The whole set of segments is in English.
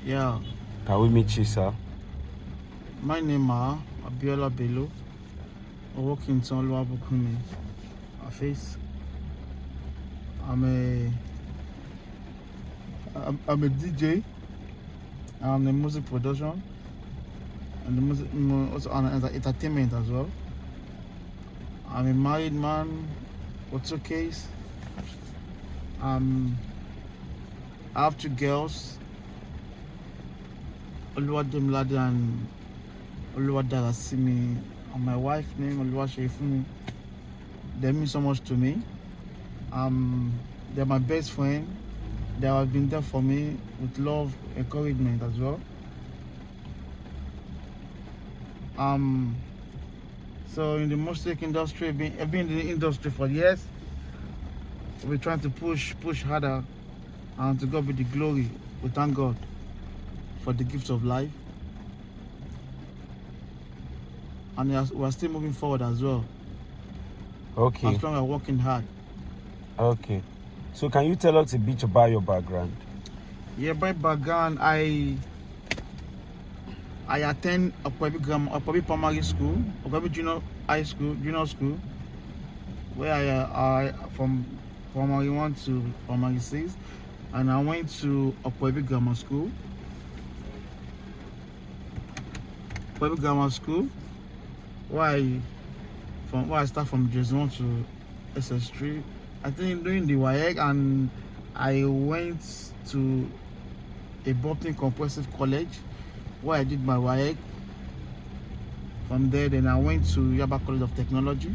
Yeah. Can we meet you, sir? My name is Abiola Bello. I work in Tonluwa Bukumi office. I'm a DJ. I'm in music production and the music also on entertainment as well. I'm a married man with 2 kids. I have 2 girls, Oluwademilade and Oluwadarasimi, and my wife name Oluwasefumi. They mean so much to me. They're my best friend. They have been there for me with love, encouragement as well. So in the music industry, I've been in the industry for years. We're trying to push harder, and to God be the glory. We thank God for the gift of life, and we're still moving forward as well. Okay. As long as we're working hard. Okay. So can you tell us a bit about your background? Yeah, by background, I attend Okwebi Primary School, Okwebi Junior School, where I from primary 1 to primary 6, and I went to Okwebi Grammar School. Okwebi Grammar School, where I start from JS1 to SS3. I think doing the WAEC, and I went to a Bopton Comprehensive College where I did my WAEC. From there, then I went to Yaba College of Technology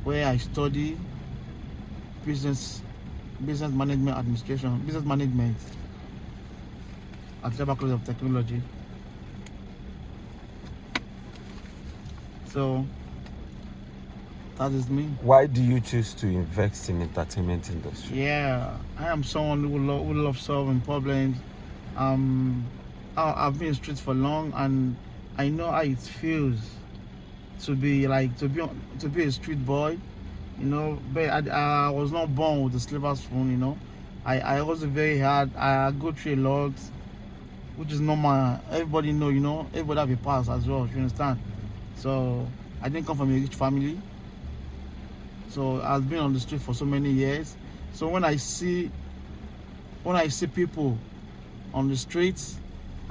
where I studied business management administration, business management at Yaba College of Technology. So that is me. Why do you choose to invest in entertainment industry? Yeah, I am someone who loves solving problems. I've been in the streets for long, and I know how it feels to be a street boy, you know. But I was not born with a silver spoon, you know. I was very hard. I go through a lot, which is normal. Everybody know, you know. Everybody have a past as well. You understand? So I didn't come from a rich family. So I've been on the street for so many years. So when I see people on the streets,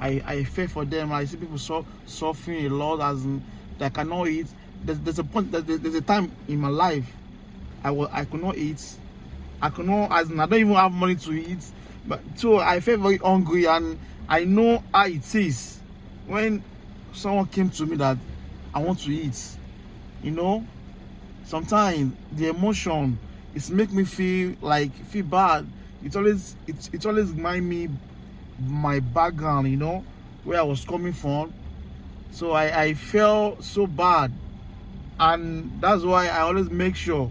I fear for them. I see people suffering a lot, as in they cannot eat. There's a point that there's a time in my life I could not eat. I could not, as in I don't even have money to eat. But so I felt very hungry, and I know how it is when someone came to me that I want to eat. You know, sometimes the emotion is make me feel bad. It always remind me my background, you know, where I was coming from. So I felt so bad, and that's why I always make sure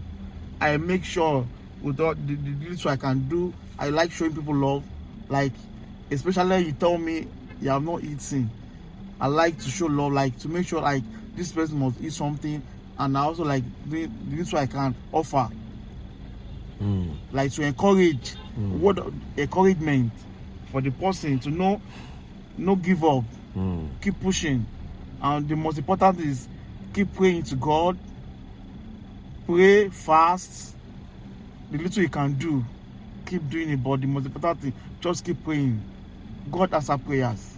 with all the little I can do. I like showing people love, like especially you tell me you have not eaten. I like to show love, like to make sure like this person must eat something, and I also like the little I can offer, like to encourage, encouragement for the person to know, no give up, keep pushing, and the most important is keep praying to God, pray, fast, the little you can do, keep doing it. But the most important thing, just keep praying. God answer prayers.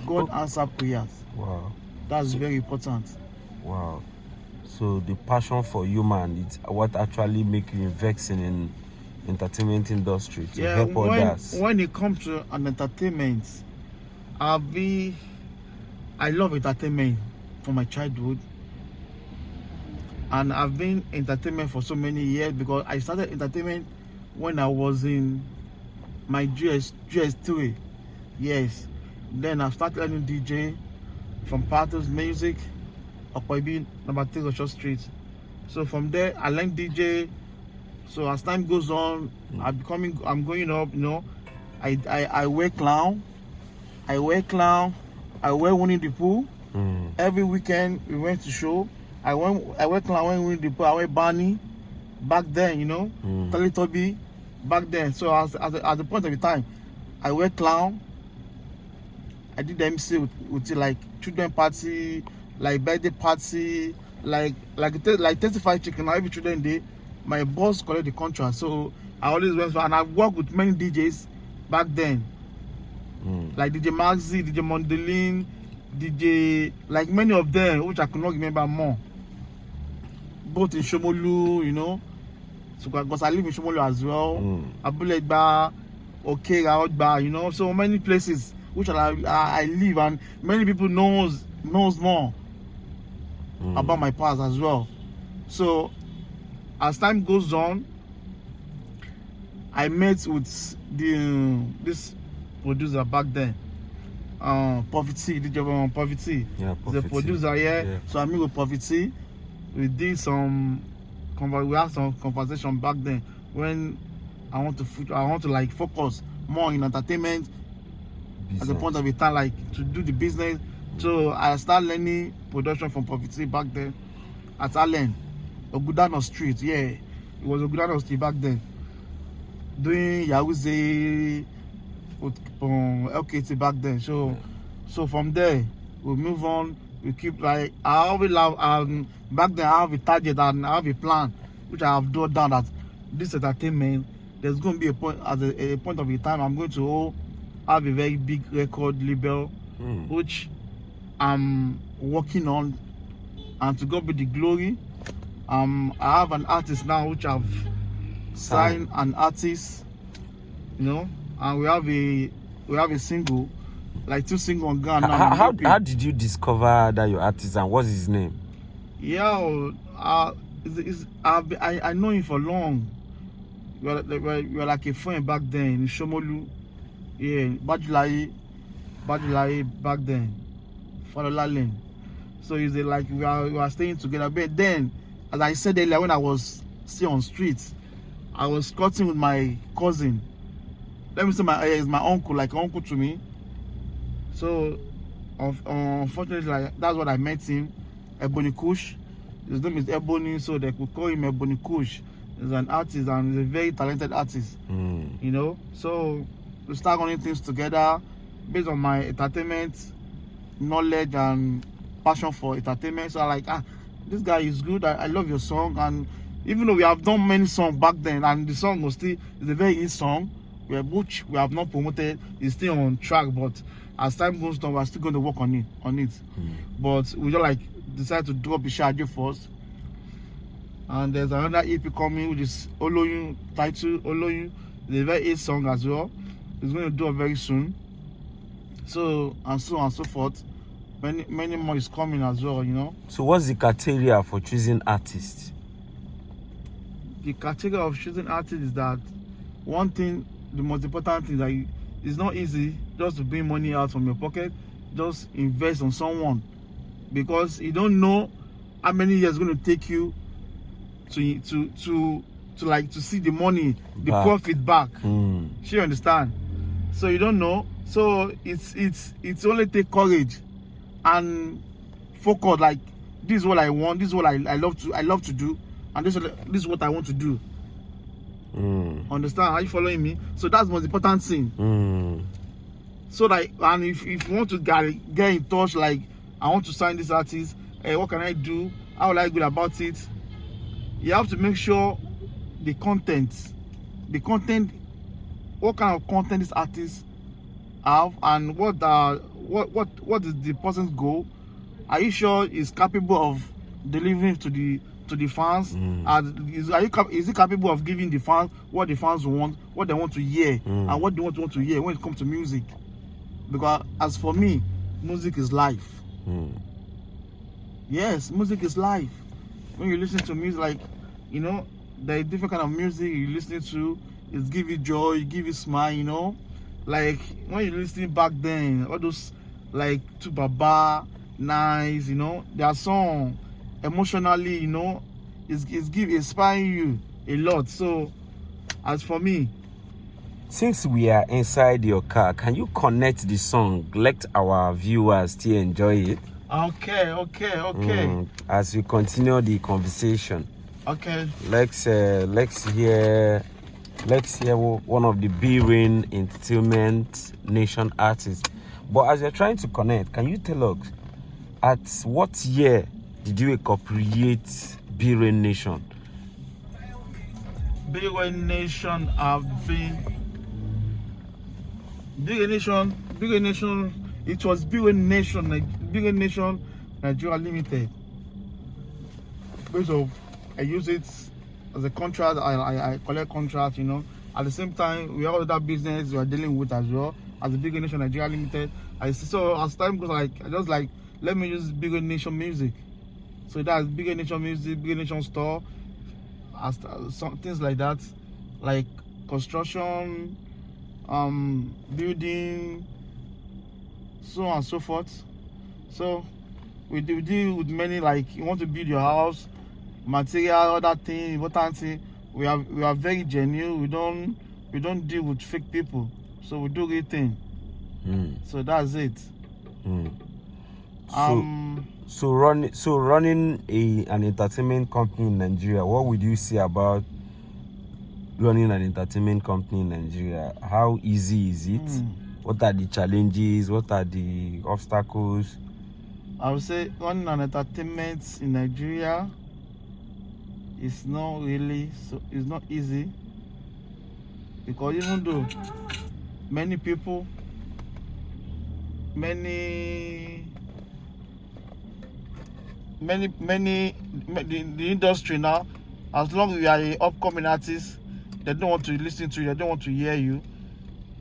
God answer prayers. Wow, that's very important. Wow. So the passion for human, it's what actually make you invest in entertainment industry to help others. When it comes to an entertainment, I love entertainment from my childhood, and I've been entertainment for so many years because I started entertainment when I was in my GS3. Yes, then I started learning DJ from Patos Music, Okwebi number 3 Rochester Street. So from there I learned DJ. So as time goes on, I'm going up, you know. I wear clown. I wear Winnie the Pooh. Every weekend we went to show. I wear clown, I wear Winnie the Pooh, I wear Barney. Back then, you know, Teletubby. Back then. So at the point of the time, I wear clown. I did the MC with like children party, like birthday party, like 35 chicken. Now every children day, my boss collect the contract. So I always went for, and I worked with many DJs back then. Like DJ Maxi, DJ Mondelin, DJ, like many of them, which I could not remember more. Both in Shomolu, you know. So because I live in Shomolu as well. Abulegba, Okera, you know. So many places which I live, and many people knows more about my past as well. So as time goes on, I met with this producer back then, Poverty, DJ Poverty. Yeah, the producer here. Yeah. So I meet with Poverty. We did we had some conversation back then when I want to like focus more in entertainment business. At the point of a time, like to do the business. So I started learning production from Poverty back then at Allen, Ogudano Street. Yeah, it was Ogudano Street back then. Doing Yahooze LKT back then. So from there we move on. We keep like I always love back then I have a target and I have a plan which I have drawn down that this entertainment, there's going to be a point at a point of a time I'm going to have a very big record label which I'm working on, and to God be the glory. I have an artist now which I've signed an artist, you know, and we have a single, like 2 singles on ground now. How did you discover that your artist, and what's his name? Yeah, I know him for long. We were like a friend back then in Shomolu. Yeah, Bajulai back then, Falola Lane. So he's like we are staying together. But then, as I said earlier, when I was still on streets, I was cutting with my cousin. Let me say is my uncle, like uncle to me. So unfortunately, like, that's what I met him, Ebony Kush. His name is Ebony, so they could call him Ebony Kush. He's an artist and he's a very talented artist. You know, so we start running things together based on my entertainment knowledge and passion for entertainment. So I like, this guy is good. I love your song. And even though we have done many songs back then, and the song was still is a very hit song, which we have not promoted, it's still on track. But as time goes on, we're still going to work on it. But we just like decide to drop Ishaje first. And there's another EP coming, which is Oloyun, titled Oloyun. It's a very hit song as well. It's going to drop very soon. So and so on and so forth. Many more is coming as well, you know. So what's the criteria for choosing artists? The criteria of choosing artists is that one thing, the most important thing, that it's not easy just to bring money out from your pocket. Just invest on someone, because you don't know how many years it's going to take you to see the money, the profit back. You understand? So you don't know. So it's only take courage and focus. Like, this is what I want. This is what I love to do, and this is what I want to do. Understand? Are you following me? So that's the most important thing. So like, and if you want to get in touch, like, I want to sign this artist, what can I do? How will I go about it? You have to make sure the content, what kind of content this artist have, and what is the person's goal. Are you sure he's capable of delivering to the fans? And is he capable of giving the fans what the fans want, what they want to hear, and what they want to hear when it comes to music? Because as for me, music is life. Yes, music is life. When you listen to music, like, you know, there are different kind of music you listen to. It give you joy, it give you smile, you know. Like when you listen back then, all those like Tubaba, Nice, you know, their song emotionally, you know, inspiring you a lot. So as for me, since we are inside your car, can you connect the song? Let our viewers still enjoy it. Okay. As we continue the conversation. Okay. Let's hear one of the B-Rain Entertainment Nation artists. But as you're trying to connect, can you tell us at what year did you incorporate B-Rain Nation? B-Rain Nation have been B-Rain Nation. It was B-Rain Nation Nigeria Limited. Because of I use it as a contract. I collect contracts. You know. At the same time, we have other business we are dealing with as well as the B-Rain Nation Nigeria Limited. So as time goes, I just let me use B-Rain Nation Music. So that's B-Rain Nation Music, B-Rain Nation Store, some things like that, like construction, building, so on and so forth. So we deal with many, like you want to build your house, material, other thing, important thing. We are very genuine. We don't deal with fake people. So we do real thing. So that's it. So running an entertainment company in Nigeria, what would you say about running an entertainment company in Nigeria? How easy is it? What are the challenges? What are the obstacles? I would say running an entertainment in Nigeria is not really it's not easy, because even though many people, the industry now, as long as you are an upcoming artist, they don't want to listen to you, they don't want to hear you.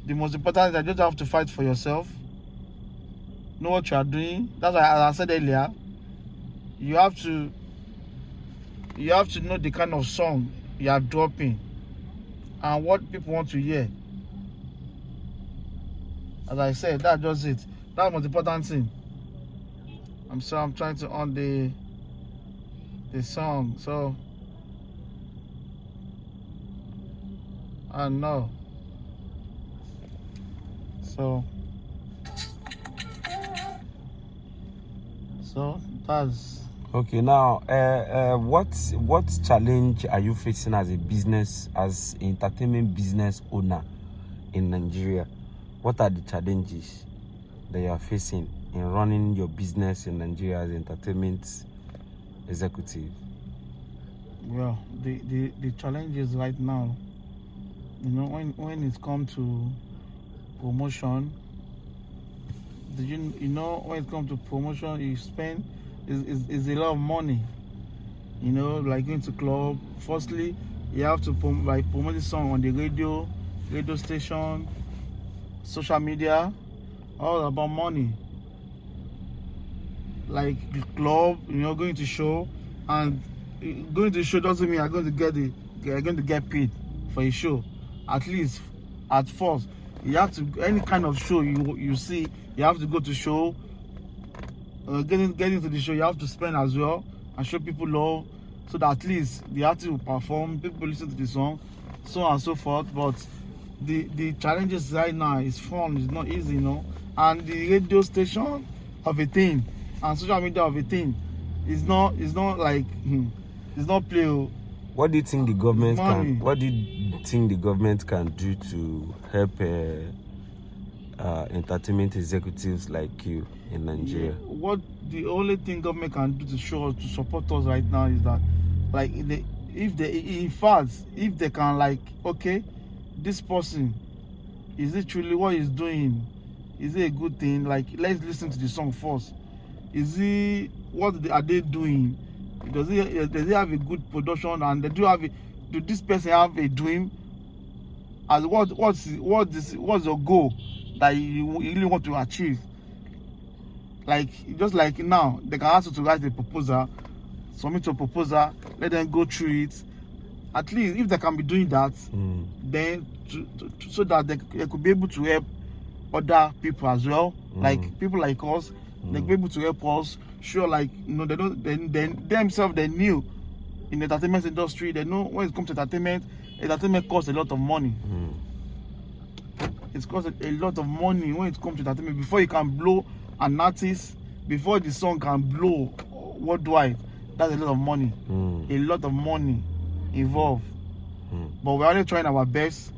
The most important is that you just have to fight for yourself, know what you are doing. That's why, as I said earlier, you have to know the kind of song you are dropping and what people want to hear. As I said, that's just it. That's the most important thing. I'm trying to on the song, so I know. So that's okay. Now, what challenge are you facing as as entertainment business owner in Nigeria? What are the challenges that you are facing in running your business in Nigeria as entertainment executive? Well, the challenges right now, you know, when it comes to promotion, when it comes to promotion, you spend is a lot of money. You know, like going to club. Firstly, you have to promote the song on the radio station, social media, all about money. Like the club, you know, going to show, and going to show doesn't mean you're going to get paid for a show. At least at first, you have to, any kind of show you see, you have to go to show. Getting to the show, you have to spend as well and show people love, so that at least the artist will perform, people listen to the song, so on and so forth. But the challenges right now is fun, it's not easy, you know. And the radio station of a thing and social media of a thing is not like it's not play. What do you think the government can? What do you think the government can do to help entertainment executives like you in Nigeria? What the only thing government can do to support us right now is that, like, if they can, like, okay, this person, is it truly what he's doing? Is it a good thing? Like, let's listen to the song first. Are they doing? Does he have a good production? And do this person have a dream? As what's your goal that you really want to achieve? Like, just like now, they can ask you to write a proposal, submit a proposal, let them go through it. At least if they can be doing that, then so that they could be able to help other people as well, like people like us. They could be able to help us. Sure, like, you know, they themselves, they knew in the entertainment industry, they know when it comes to entertainment costs a lot of money. It costs a lot of money when it comes to entertainment. Before you can blow an artist, before the song can blow worldwide, that's a lot of money. A lot of money involved. But we're only trying our best,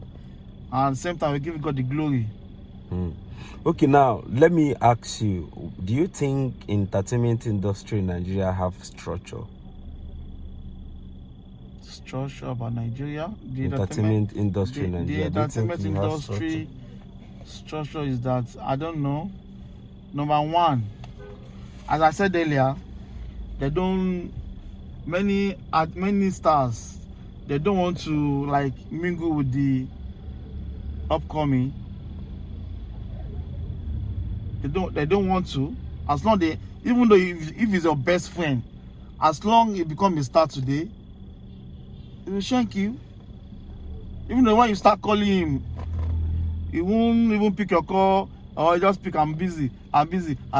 and at the same time we give God the glory. Okay, now let me ask you, do you think entertainment industry in Nigeria have structure? Structure about Nigeria, the Entertainment industry in the Nigeria, do you think entertainment it has structure? industry structure is that I don't know. Number one, as I said earlier, they don't many stars, they don't want to like mingle with the upcoming. They don't want to. As long they, even though if it's your best friend, as long you become a star today, he will shank you. Even though when you start calling him, he won't even pick your call, or just pick, I'm busy, I'll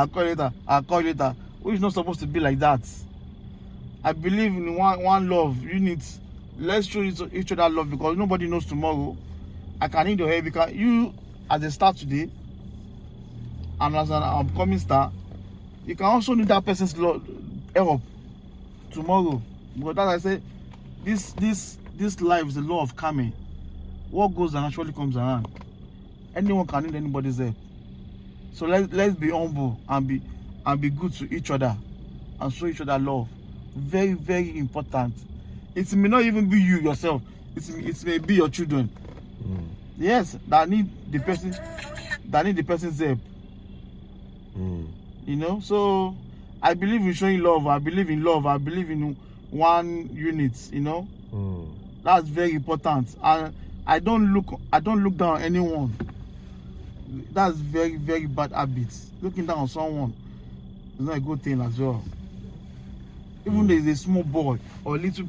call you later. Which is not supposed to be like that. I believe in one love unit. Let's show each other love, because nobody knows tomorrow. I can need your help, because you as a star today and as an upcoming star, you can also need that person's help tomorrow. Because as I say, this life is the law of karma. What goes and actually comes around. Anyone can need anybody's help. So let's be humble and be good to each other and show each other love. Very, very important. It may not even be you yourself. It may be your children. Yes, that need the person's help. You know, so I believe in showing love. I believe in love. I believe in one unit. You know, that's very important. And I don't look down on anyone. That's very, very bad habits. Looking down on someone is not a good thing as well. Even though it's a small boy or little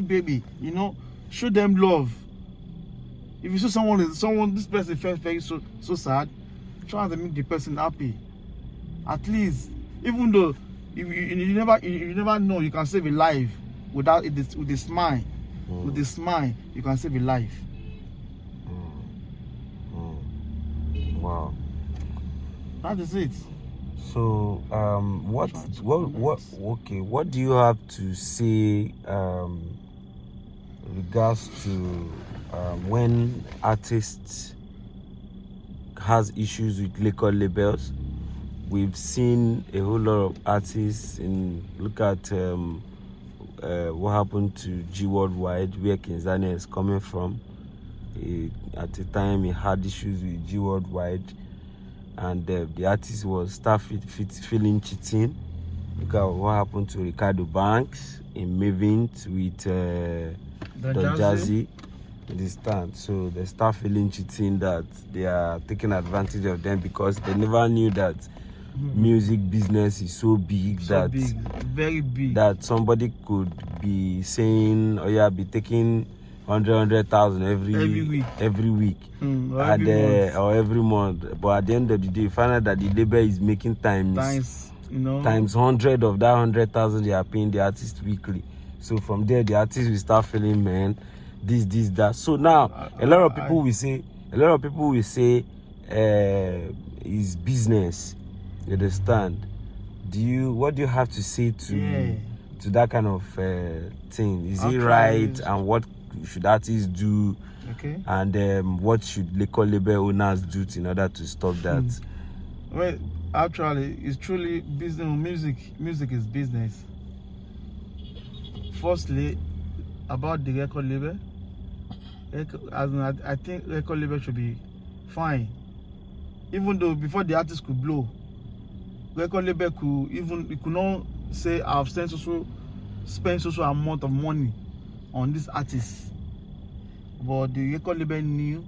baby, you know, show them love. If you see this person feels very so sad, try to make the person happy. At least, even though you never know, you can save a life with a smile. With a smile, you can save a life. Wow. That is it. So, what do you have to say regards to when artists has issues with record labels? We've seen a whole lot of artists look at what happened to G Worldwide, where Kizania is coming from. At the time, he had issues with G Worldwide, and the artist was feeling cheating. Look at what happened to Ricardo Banks in Mavint with Don Jazzy. Understand? So they start feeling cheating, that they are taking advantage of them, because they never knew that music business is so big, very big, that somebody could be saying, oh yeah, be taking 100,000 every week, or every month. But at the end of the day, you find out that the label is making times 100 of that 100,000 they are paying the artist weekly. So from there, the artist will start feeling, man, this, that. So now a lot of people will say it's business. You understand? What do you have to say to that kind of thing? Is it right? And what should artists do? Okay. And what should record label owners do in order to stop that? Well, actually, it's truly business. Music is business. Firstly, about the record label, I think record label should be fine. Even though before the artist could blow, record label could not say, I've spent so amount of money on this artist. But the record label knew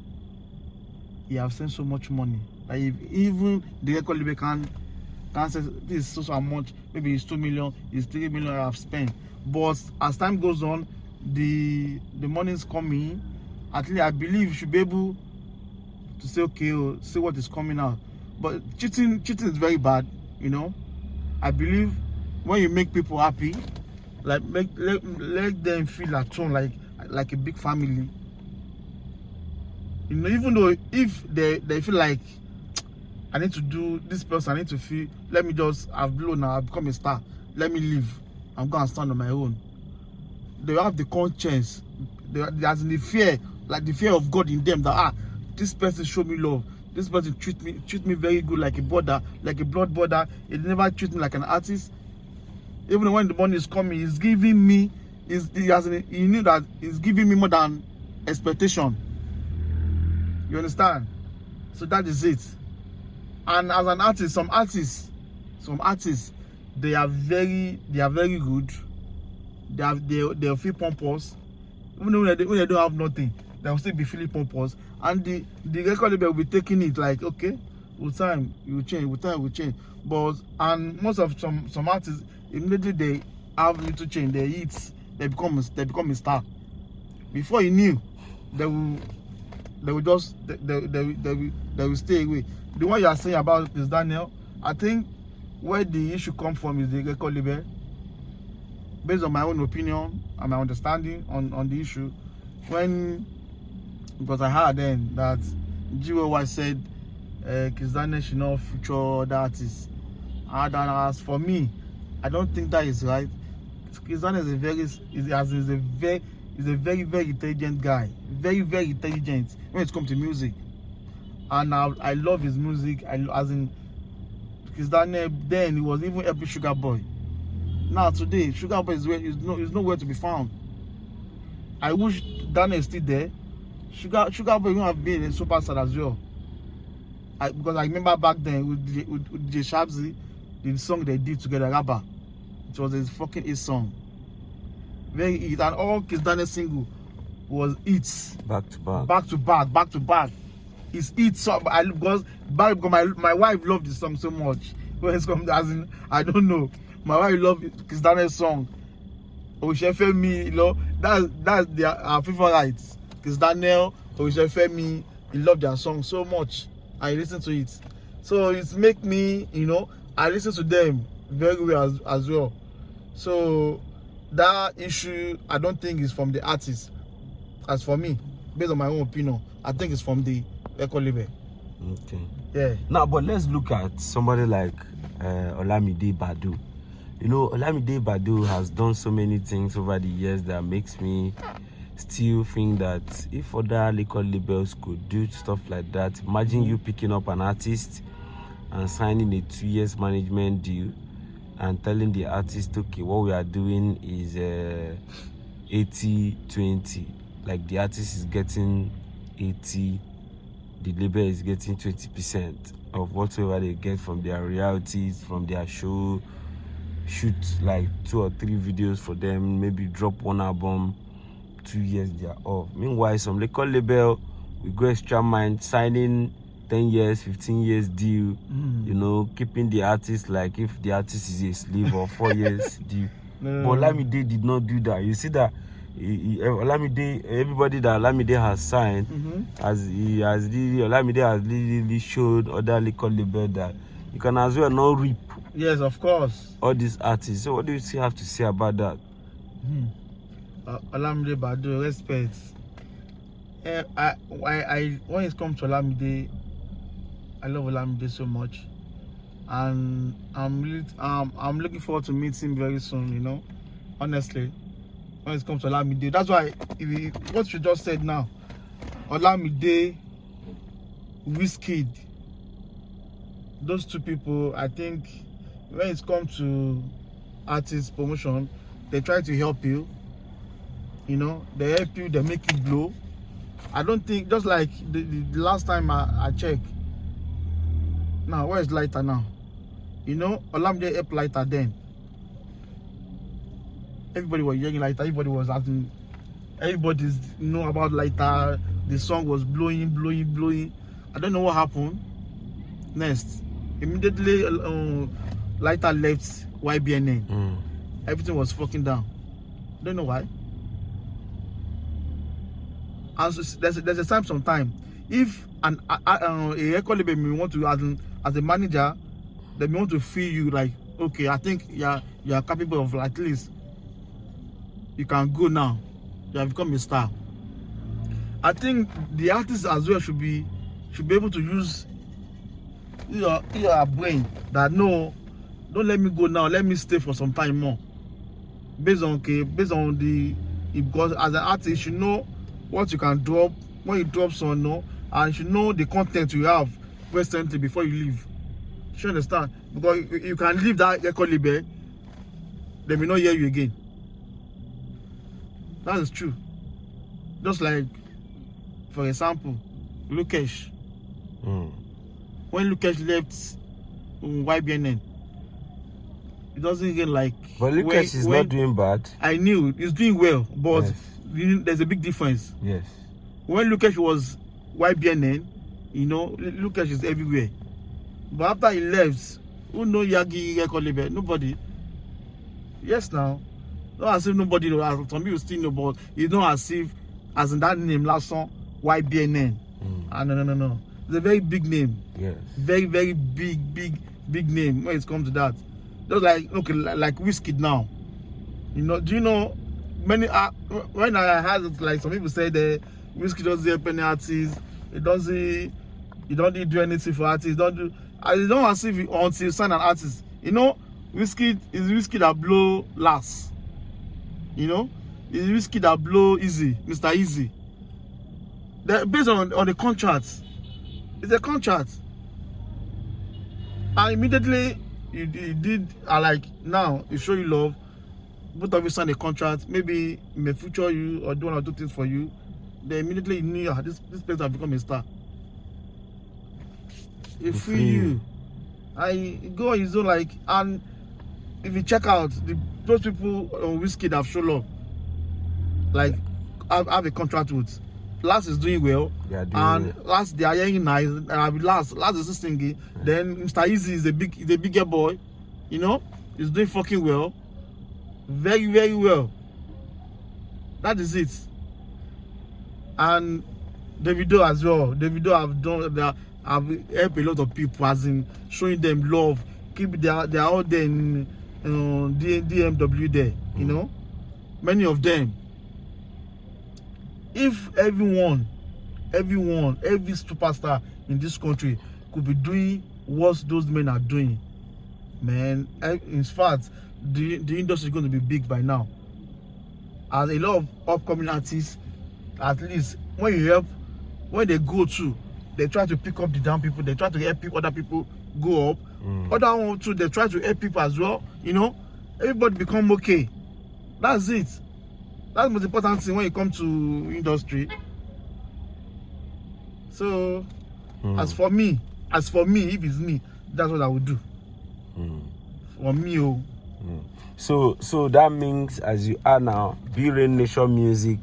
he have spent so much money. Like even the record label can say this is so much, maybe it's 2 million, it's 3 million I have spent. But as time goes on, the money is coming. At least I believe you should be able to say, okay, see what is coming out. But cheating is very bad, you know. I believe when you make people happy, like let them feel at home, like a big family. You know, even though if they feel like, I need to do this person, I need to feel, let me just, I've blown now, I've become a star, let me leave, I'm gonna stand on my own. They have the conscience, there's the fear, like the fear of God in them, that this person showed me love, This person treat me very good, like a brother, like a blood brother. He never treat me like an artist. Even when the money is coming, he's giving me, he knew that he's giving me more than expectation. You understand? So that is it. And as an artist, some artists, they are very good. They'll feel pompous. Even when they don't have nothing, they'll still be feeling pompous. And the record label will be taking it like, okay, with time you will change, with time will change. But and most of some artists, immediately they have little change, they hit, they become a star. Before you knew, they will stay away. The one you are saying about Kizz Daniel, I think where the issue comes from is the record label. Based on my own opinion and my understanding on the issue, because I heard then that GOY said Kizz Daniel should not feature other artists. And as for me, I don't think that is right. Kizz Daniel is a very intelligent guy, very intelligent when it comes to music, and I love his music. As in Kizz Daniel, then he was even helping Sugar Boy. Now today, Sugar Boy is nowhere to be found. I wish Daniel is still there. Sugar Boy would have been a superstar as well. Because I remember back then with DJ Shabzy, the song they did together, Rabba. It was a fucking hit song. Very hit, and all Kizz Daniel single was hits. Back to back. It's hit song. Because my wife loved the song so much. When it's come, as in, I don't know. My wife loved Kizz Daniel's song. Oshefemi, you know, that's our favorite. Kizz Daniel, Oshefemi, he loved their song so much. I listen to it. So it's make me, you know, I listen to them very well as well. So that issue, I don't think is from the artist. As for me, based on my own opinion, I think it's from the record label. Okay. Yeah. Now, but let's look at somebody like Olamide Badu. You know, Olamide Badu has done so many things over the years that makes me still think that if other record labels could do stuff like that, imagine you picking up an artist and signing a 2 years management deal and telling the artist, okay, what we are doing is 80-20. Like the artist is getting 80, the label is getting 20% of whatever they get from their royalties, from their show. Shoot like 2 or 3 videos for them, maybe drop 1 album, 2 years they are off. Meanwhile, some record label we go extra mile, signing 10 years, 15 years deal, you know, keeping the artist like if the artist is a slave, or 4 years deal. But Olamide did not do that. You see that Olamide, everybody that Olamide has signed, Olamide has really showed other record label that you can as well not reap. Yes, of course. All these artists. So what do you have to say about that? Olamide Badu, respect. When it comes to Olamide, I love Olamide so much, and I'm looking forward to meet him very soon. You know, honestly, when it comes to Olamide, that's why what you just said now, Olamide, Wizkid, those 2 people, I think when it comes to artist promotion, they try to help you. You know, they help you, they make you blow. I don't think, just like the last time I checked. Now, where is Lighter now? You know, Olamide helped Lighter then. Everybody was yelling Lighter. Everybody was asking. Everybody know about Lighter. The song was blowing. I don't know what happened next. Immediately, Lighter left YBNN. Everything was fucking down. Don't know why. And so there's a time, sometime, if a record label may want to, as a manager, they may want to feel you like, okay, I think you are capable of, at least you can go now. You have become a star. I think the artist as well should be able to use your brain that, no, don't let me go now, let me stay for some time more. Based on because as an artist, you should know what you can drop when you drop song, no, and you should know the content you have presently before you leave. You understand? Because you can leave that record label, they may not hear you again. That is true. Just like, for example, Lukesh. When Lukesh left YBNN, it doesn't even like. But Lukesh is not doing bad. I knew he's doing well, but yes. There's a big difference. Yes. When Lukesh was YBNN, you know, Lukesh is everywhere. But after he left, who know Yagi record label? Nobody. Yes, now. Not as if nobody knows. Some people still know, but it's not as if, as in that name, last song, YBNN. No. It's a very big name. Yes. Very, very big name when it comes to that. Just like, okay, like Wizkid now. You know, do you know, many, when I had it, like some people say that Wizkid doesn't help any artists, he don't do anything for artists, I don't want to see until you sign an artist. You know, Wizkid is Wizkid that blow last. You know, it's Wizkid that blow easy, Mr. Easy. Based on the contract. It's a contract. And immediately you did like now you show you love, both of you sign a contract, maybe may feature you or do one or two things for you, then immediately you knew this place has become a star. It free you. I go on his own, like, and if you check out those people on Wizkid have shown love, like have a contract with. Last is doing well, Last they are hearing nice, and last is singing. Then Mr. Easy is a bigger boy, you know, he's doing fucking well, very, very well. That is it. And Davido as well. Davido have helped a lot of people, as in showing them love. They are out there in DMW there, you know, many of them. If every superstar in this country could be doing what those men are doing, man, in fact, the industry is going to be big by now. As a lot of upcoming artists, at least when they go to, they try to pick up the down people, they try to help other people go up. Other one too, they try to help people as well, you know. Everybody become okay. That's it. That's the most important thing when it comes to industry. So, as for me, if it's me, that's what I would do. For me, So that means, as you are now, B-Rain Nation Music,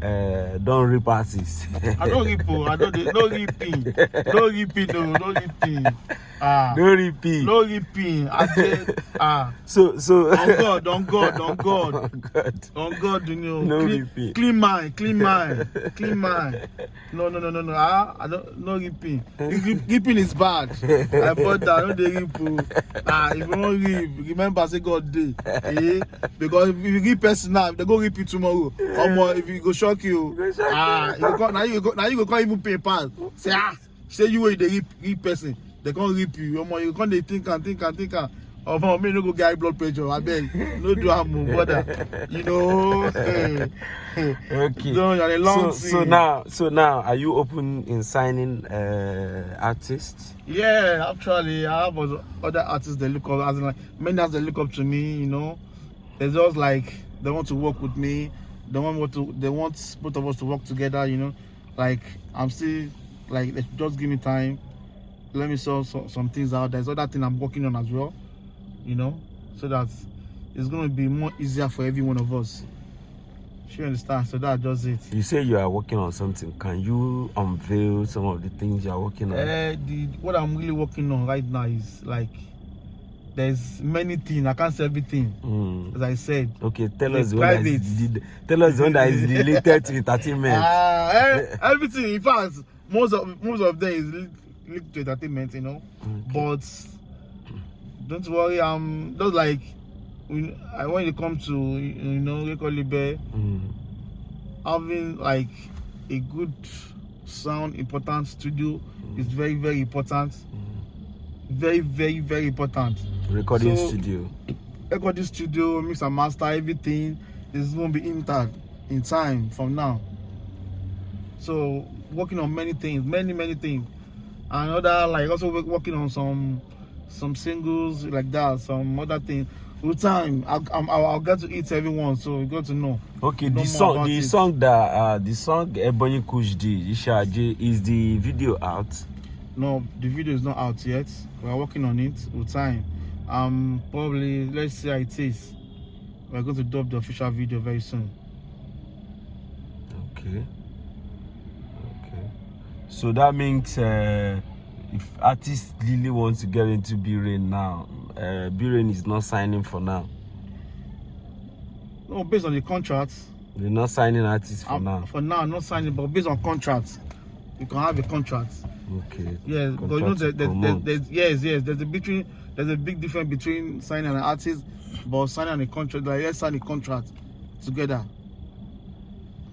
don't rip artists. I don't rip, no ripping. No ripping. No repeat. No repeat. So on God, you know. No repeat. Clean mind. No. I don't, no repeat. Reaping is bad. I bought that. No they reap. If you don't reap, remember say God day. Because if you reap person now, they go reap you tomorrow. Or if you go shock you. Now you go can't even pay pass. Say you were the reap person. They can't rip you. You can't think. Oh, me no go get blood pressure. I beg. No do harm, brother. You know. Okay. So now, are you open in signing artists? Yeah, actually, I have other artists that look up, as in like many artists that look up to me. You know, they just like they want to work with me. They want both of us to work together. You know, like I'm still like just give me time. Let me sort some things out. There's other thing I'm working on as well, you know, so that it's going to be more easier for every one of us. You understand? So that's just it. You say you are working on something. Can you unveil some of the things you are working on? What I'm really working on right now is like there's many things. I can't say everything, as I said. Okay, tell us one that is related to entertainment. Everything. In fact, most of them is linked to entertainment, you know. Okay. But don't worry, I'm just like when it comes to, you know, record label, having like a good sound, important studio is very, very important. Very, very, very important. Recording studio, mix and master, everything is going to be in time from now. So working on many things, many things. and other like also working on some singles like that, some other things. With time, I'll get to eat everyone, so we got to know. Okay, know the more about song it. the song Ebony Kush did, Isha J, is the video out? No, the video is not out yet. We're working on it with time. Probably, let's see how it is. We're going to dub the official video very soon. Okay. Okay. So that means if artist really wants to get into B-Rain now, B-Rain is not signing for now. No, based on the contract. They're not signing artists for now. For now, not signing, but based on contracts, you can have a contract. Okay. Yeah, but you know there's a big difference between signing an artist, but signing a contract. Like let's sign a contract together.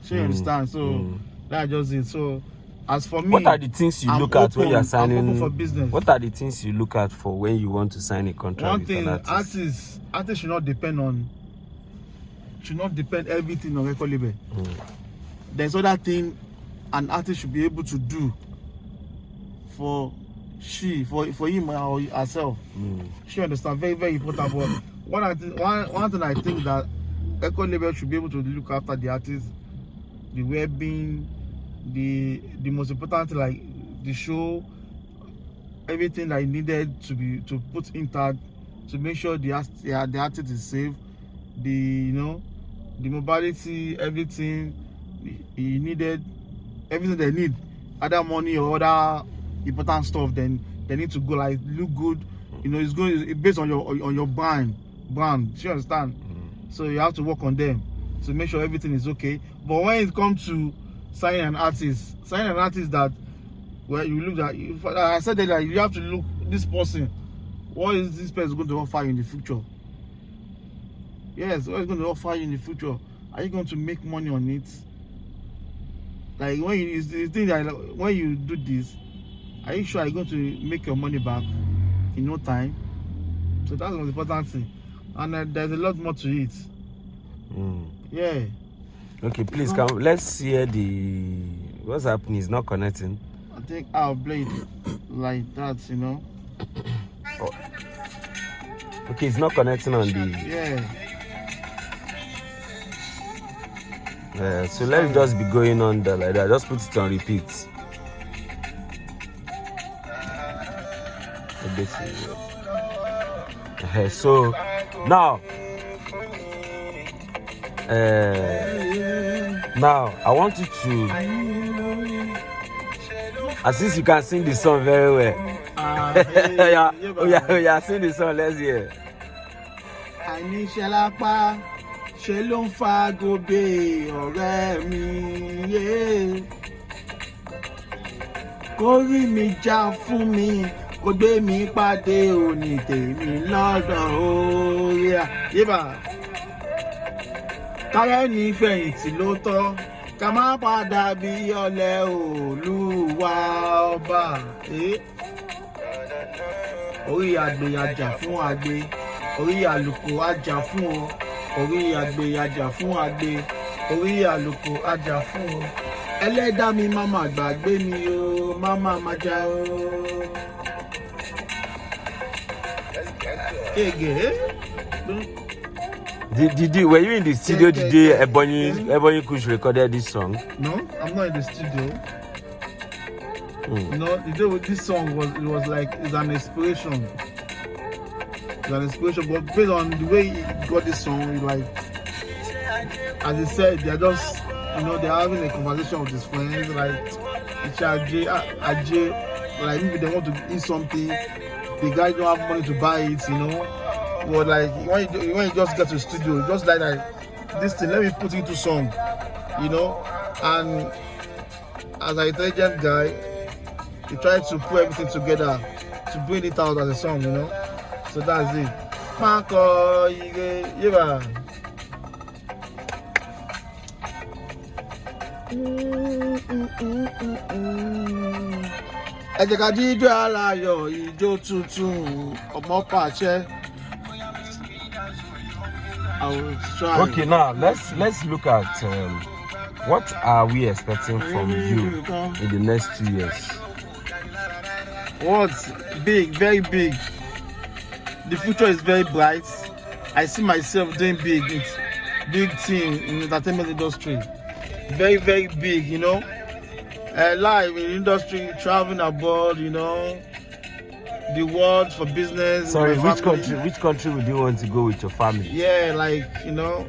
So you understand? So that's just it. So as for me, what are the things you look at when you are signing? I'm open for business. What are the things you look at for when you want to sign a contract? One with thing, an artist? artists should not depend everything on record label. There's other thing an artist should be able to do for him or herself. She understand, very, very important. But one thing I think that record label should be able to look after the artist, the well-being, the most important thing, like the show, everything that needed to put intact, to make sure the artist is safe, the mobility, everything he needed, everything they need, other money or other important stuff, then they need to go like look good. It's based on your brand. Do you understand? So you have to work on them to make sure everything is okay. But when it comes to signing an artist that where you look at, I said that you have to look this person. What is this person going to offer you in the future? Yes, what is going to offer you in the future? Are you going to make money on it? Like when you think that when you do this, are you sure you're going to make your money back in no time? So that's the most important thing. And there's a lot more to it. Yeah. Okay, please let's hear what's happening. It's not connecting. I think I'll play it like that, Oh. Okay, it's not connecting on the. Yeah. So let's just be going on there like that. Just put it on repeat. So now I want you to, as since you can sing the song very well. Yeah, sing the song. Let's hear. Ṣe ló ń fa gòbè ọ̀rẹ́ mi yé. Kórí mi já fún mi, kó gbé mi pàdé òní tèmi lọ́dọ̀ orí àyíbá. Kárẹ́ ní fẹ̀yìntì ló tọ́, ká má padà bí ọ̀lẹ Olúwa ọba. Orí àgbè ajá fún àgbè, orí àlùkò ajá fún ọ. Orí àgbè ajá fún àgbè, orí àlùkò ajá fún o. Ẹlẹ́dàá mi máma gbàgbé mi o, máma máa já o. Were you in the studio the day Ebony Kush recorded this song? No, I'm not in the studio. No, the day with this song was like it's an inspiration. But based on the way he got this song, like as he said, they're just they're having a conversation with his friends, like Ajay, like maybe they want to eat something, the guy don't have money to buy it, But like when you just get to the studio, just like this thing, let me put it into song, and as an intelligent guy, he tried to put everything together to bring it out as a song, So that's it. Marco, yeah. Ẹ jẹ́ ká jíjó aláyọ̀, ijó tuntun, ọmọ pàṣẹ. Okay, now let's look at what are we expecting from you in the next 2 years. What's big, very big. The future is very bright. I see myself doing big thing in the entertainment industry. Very, very big, you know. Live in the industry, traveling abroad, you know. The world for business. Sorry, with my which country would you want to go with your family? Yeah, like, you know,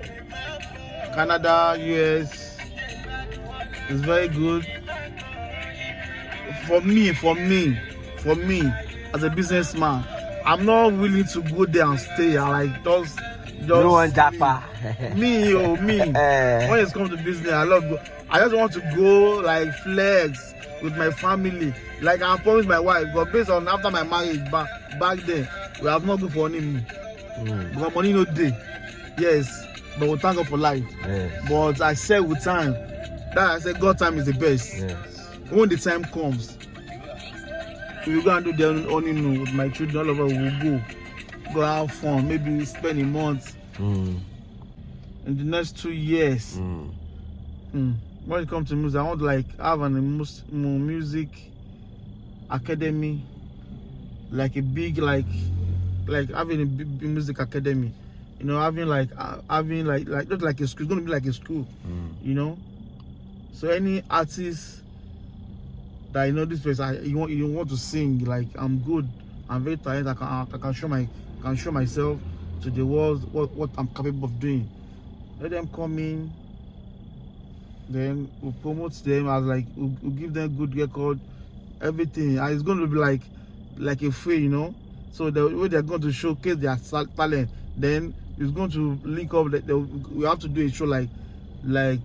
Canada, US. It's very good. For me, as a businessman, I'm not willing to go there and stay. I like just no one japa. me. When it comes to business, I just want to go like flex with my family. Like I promised my wife, but based on after my marriage back then, we have not good for honeymoon. Because money no day. Yes, but we thank God for life. Yes. But I said with time, that I said God time is the best. Yes. When the time comes, we will go and do the honeymoon with my children. All of us will go have fun. Maybe spend a month. In the next 2 years. When it comes to music, I want to like have a music academy, like a big like having a big music academy. You know, having like not like a school. It's gonna be like a school. You know, so any artist that you know this place, you want to sing, like I'm good, I'm very talented, I can show myself to the world what I'm capable of doing. Let them come in, then we'll promote them as like we'll give them good record, everything. And it's going to be like a free, you know. So the way they're going to showcase their talent, then it's going to link up. We have to do a show like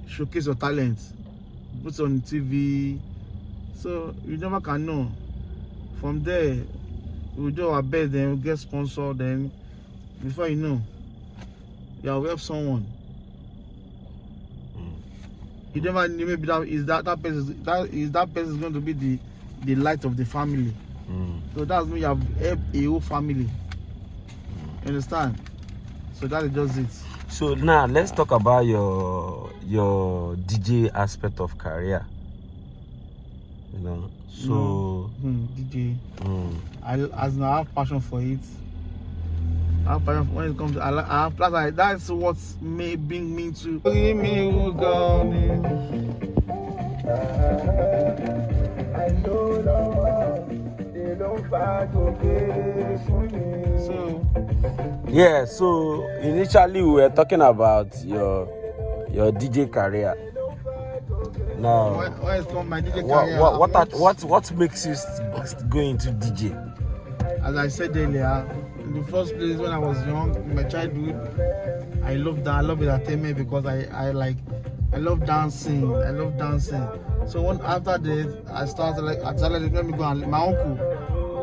showcase your talent, put it on TV. So you never can know. From there, we'll do our best, then we'll get sponsored, then before you know, you'll help someone. You never knew maybe that person is going to be the light of the family. So that's when you have helped a whole family. You understand? So that is just it. So now let's talk about your DJ aspect of career. You know, so DJ. I have passion for it. I have passion when it comes to I have passion. That's what may bring me to. So initially we were talking about your DJ career. Now, when it comes to my DJ career, what makes you go into DJ? As I said earlier, in the first place when I was young, in my childhood, I loved entertainment because I love dancing. So after that, I started let me go and my uncle.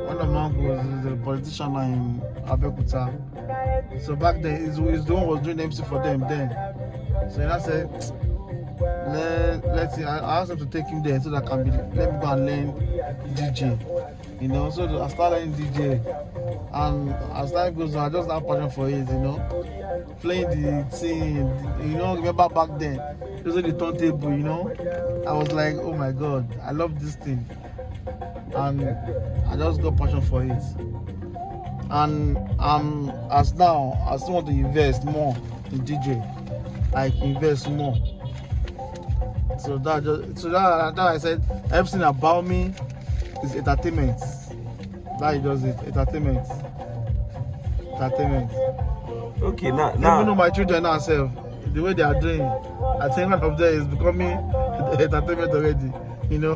One of my uncles is a politician in Abeokuta. So back then, he's the one who was doing MC for them then. So I said, let's see. I asked him to take him there so that let me go and learn DJ. You know, so I started learning DJ. And as time goes on, I just have passion for it, you know. Playing the thing, you know, remember back then, those are the turntable, you know. I was like, oh my God, I love this thing. And I just got passion for it. And as now, I still want to invest more in DJ. Like invest more. So that I said, everything about me is entertainment. That is just it, entertainment. Okay, now even though my children now self, the way they are doing, I think one of them is becoming entertainment already. You know,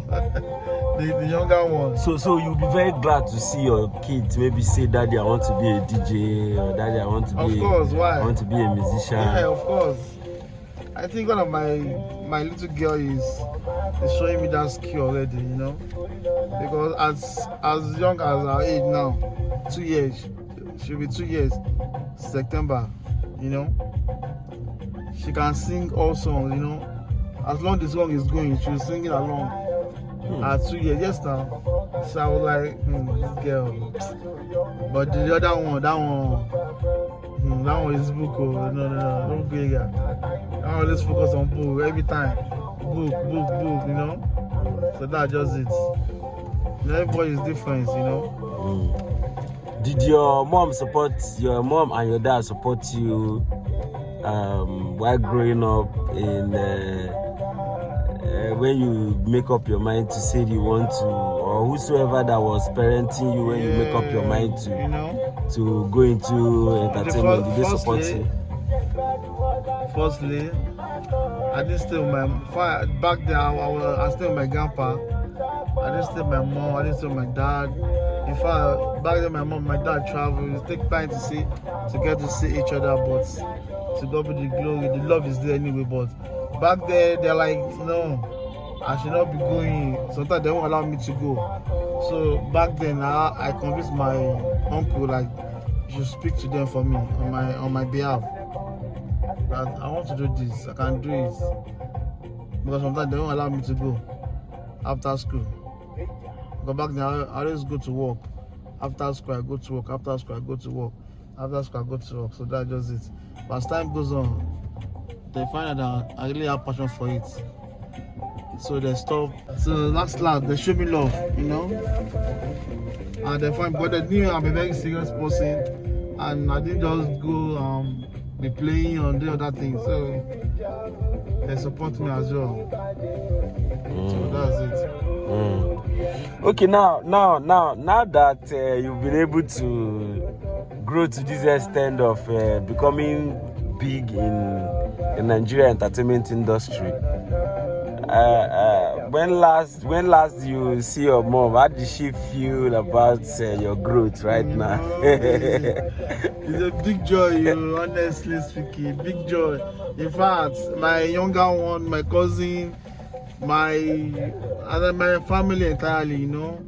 the younger ones. So you'll be very glad to see your kids maybe say, "Daddy, I want to be a DJ," or "Daddy, I want to be." Of course, why? I want to be a musician. Yeah, of course. I think one of my little girl is showing me that skill already. You know, because as young as her age now, 2 years. She'll be 2 years, September, you know. She can sing all songs, you know. As long as the song is going, she'll sing it along. At 2 years, yes now. So I was like, this girl. But the other one, that one is book. No, don't go here. I always focus on book every time. Book, you know. So that's just it. Everybody is different, you know. Did your mom and your dad support you while growing up in when you make up your mind to say you want to, or whosoever that was parenting you when you make up your mind to, you know, to go into entertainment? Did they support you? Firstly, I didn't stay with my back then. I stayed with my grandpa. I didn't stay with my mom. I didn't stay with my dad. In fact, back then my mom, my dad traveled. It take time to get to see each other, but to God be the glory. The love is there anyway. But back there, they're like, no, I should not be going. Sometimes they won't allow me to go. So back then, I convinced my uncle, like, you should speak to them for me on my behalf. That I want to do this. I can do it. Because sometimes they won't allow me to go after school. Because back then, I always go to work. After school, I go to work. After school, I go to work. After school, I go to work. So that's just it. But as time goes on, they find out that I really have passion for it. So they stop. So last, they show me love, you know. And they find, but they knew I'm a very serious person, and I didn't just go be playing on the other things. So they support me as well. So that's it. Okay, now that you've been able to grow to this extent of becoming big in the Nigeria entertainment industry, when last you see your mom, how did she feel about your growth right now? It's a big joy, honestly speaking, big joy. In fact, my younger one, my cousin, my family entirely, you know,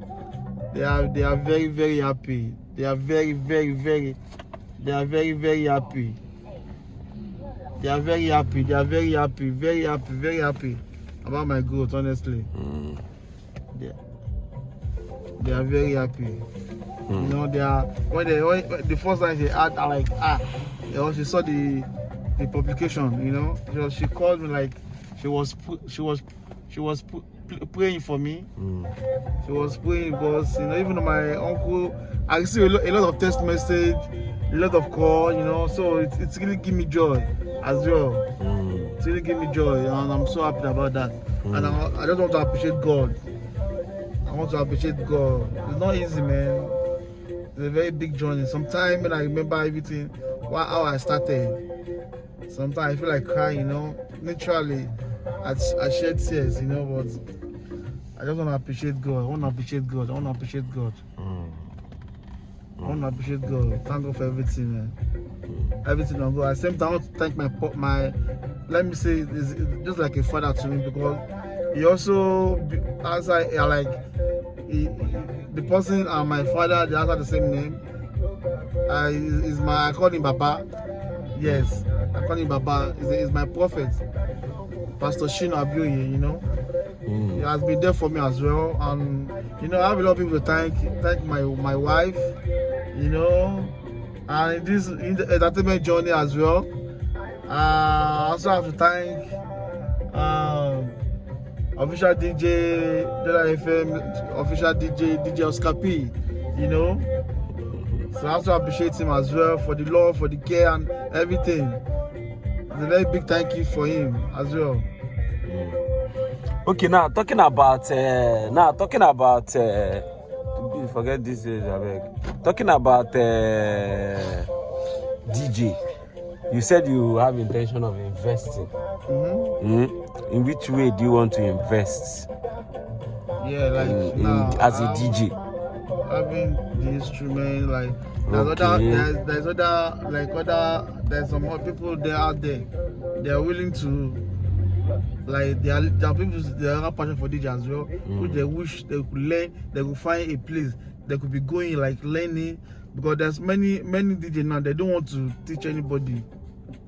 they are very, very happy. They are very, very, very happy. They are very happy. They are very happy, very happy about my growth, honestly. They are very happy. You know, they are when the first time they had, I like you know, she saw the publication, you know. She called me, like she was praying for me. She was praying because, you know, even though my uncle, I receive a lot of text message, a lot of call, you know, so it's really give me joy as well. It's really give me joy, and I'm so happy about that. And I just want to appreciate God. I want to appreciate God. It's not easy, man. It's a very big journey. Sometimes when I remember everything, how I started, sometimes I feel like crying, you know. Literally, I shed tears, you know, but I just want to appreciate God. I want to appreciate God. I want to appreciate God. I want to appreciate God. Thank God for everything, man. Everything on God. At the same time, I want to thank my let me say, is just like a father to me, because he also, as the person and my father, they answer the same name. I call him Baba. Yes, I call him Baba. He's my prophet, Pastor Shino Abioye, you know. He has been there for me as well, and you know, I have a lot of people to thank my wife, you know, and in the entertainment journey as well. I also have to thank official DJ, FM, official DJ Oscar P, you know. So I also appreciate him as well for the love, for the care and everything. It's a very big thank you for him as well. Okay, now talking about forget this talking about DJ. You said you have intention of investing. In which way do you want to invest? Yeah, like as a DJ. Having the instrument, like there's some more people there out there. They are willing to, like, there are people they have passion for DJ as well. Which they wish they could learn. They could find a place they could be going, like learning. Because there's many DJ now, they don't want to teach anybody,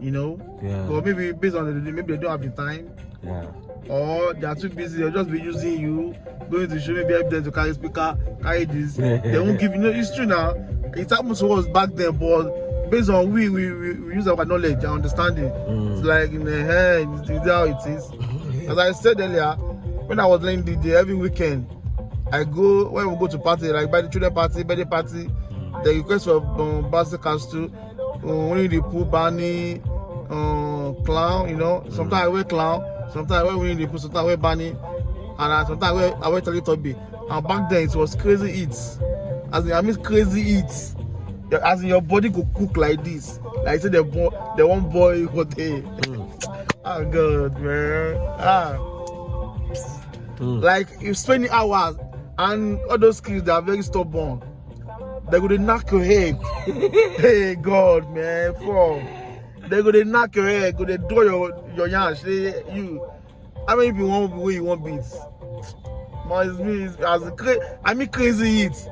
you know. Yeah. Or maybe based on maybe they don't have the time. Yeah. Or they are too busy, they'll just be using you, going to show, maybe help them to carry speaker, carry this. They won't give you. No, it's true now. It happened to us back then, but based on we use our knowledge and understanding. It's like in the head, it's how it is. As I said earlier, when I was learning DJ every weekend, I go when we go to party, like by the children party, birthday party, the request for birthday castle, Winnie the Pooh, Barney, Clown, you know. Sometimes I wear Clown, sometimes I wear Winnie the Pooh, sometimes I wear Barney, and sometimes I wear Teletubby. And back then it was crazy eats. I mean crazy eats. As in your body go cook like this. Like I said, the one boy got there. Oh God, man. Like you spending hours and all those kids they are very stubborn. They go to knock your head. Hey God, man, fuck. They go to knock your head, go to draw your yansh. You, how many people want where you want beats? I mean crazy eats.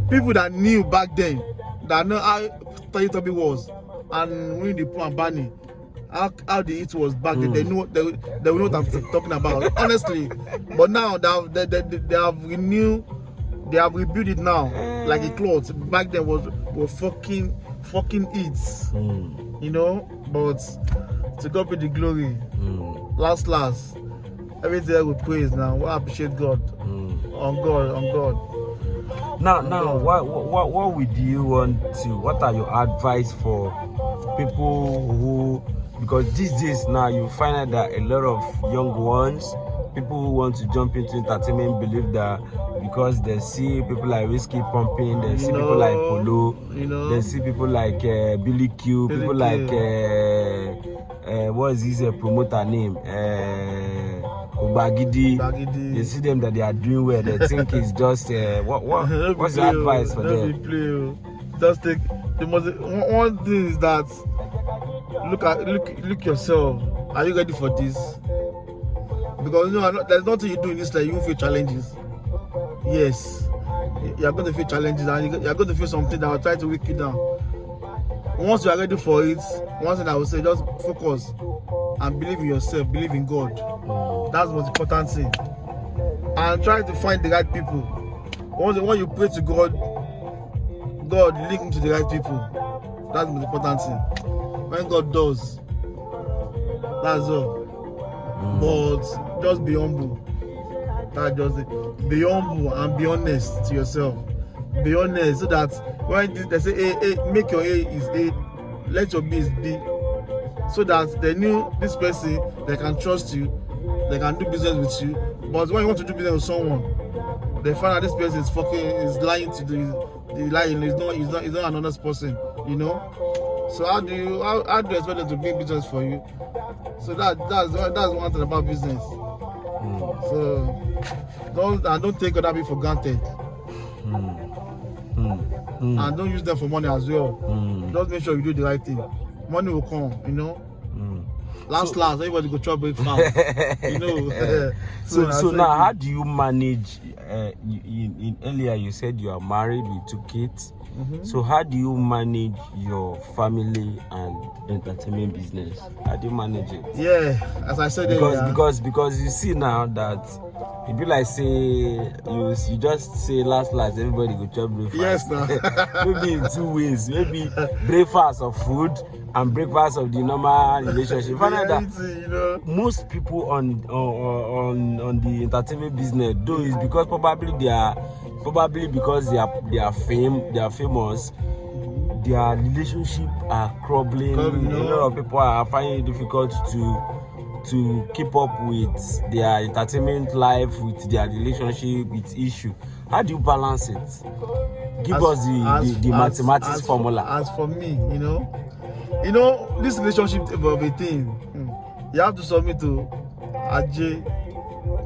People that knew back then, that know how Teletubby was, and Winnie the Pooh and Barney, how the it was back then, they know what I'm talking about. Honestly, but now they have renewed, they have rebuilt it now like a cloth. Back then was fucking eats, you know. But to God be the glory. Last, everything I would praise now. We appreciate God. On God. Now, what would you want to? What are your advice for people who? Because these days now you find out that a lot of young ones, people who want to jump into entertainment, believe that because they see people like Whiskey Pumping, they see people like Polo, they see people like Billy Q, people like what is his promoter name? Bagidi. They see them that they are doing well. They think it's just what's the advice for them? Just take the most one thing is that look yourself. Are you ready for this? Because there's nothing you do in this life you won't face challenges. Yes, you're going to face challenges and you're going to face something that will try to weak you down. Once you are ready for it, one thing I would say, just focus and believe in yourself, believe in God. That's the most important thing. And try to find the right people. When you pray to God link you to the right people. That's the most important thing. When God does, that's all. But just be humble. That's just it. Be humble and be honest to yourself. Be honest so that when they say A, make your A is A, let your B is B. So that they knew this person, they can trust you, they can do business with you. But when you want to do business with someone, they find out this person is lying to the lying. He's not an honest person, you know. So how do you expect them to bring business for you? So that's one thing about business. So don't take other people for granted. And don't use them for money as well. Just make sure you do the right thing. Money will come, you know. Last, everybody go chop breakfast, you know. So now, how do you manage? In earlier, you said you are married with 2 kids. So how do you manage your family and entertainment business? How do you manage it? Yeah, as I said, because you see now that it be like say you just say last everybody go chop breakfast. Yes, now. Maybe in 2 ways. Maybe breakfast of food and breakfast of the normal relationship. Find out that most people on the entertainment business do is because probably because they are famous, their relationship are crumbling. A lot of people are finding it difficult to keep up with their entertainment life, with their relationship, with issue. How do you balance it? Give us the mathematics formula. As for me, you know this relationship of a thing, you have to submit to Ajay.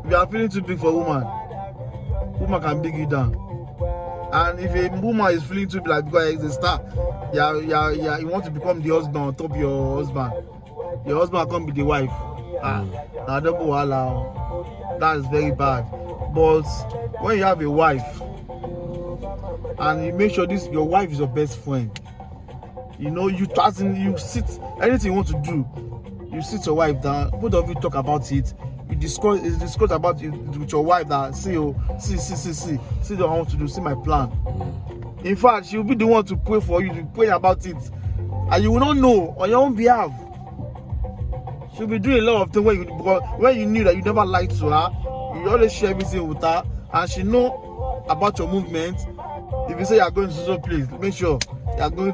If you are feeling too big for a woman can bring you down. And if a woman is feeling too big, like because he's a star, you want to become the husband on top of your husband. Your husband can't be the wife. That is very bad. But when you have a wife and you make sure your wife is your best friend, you sit, anything you want to do, you sit your wife down, both of you talk about it, you discuss about it with your wife that see what I want to do, see my plan. In fact, she'll be the one to pray for you, to pray about it, and you will not know on your own behalf. She'll be doing a lot of things when you knew that you never lied to her, you always share everything with her, and she know about your movement. If you say you are going to so place, make sure you are going.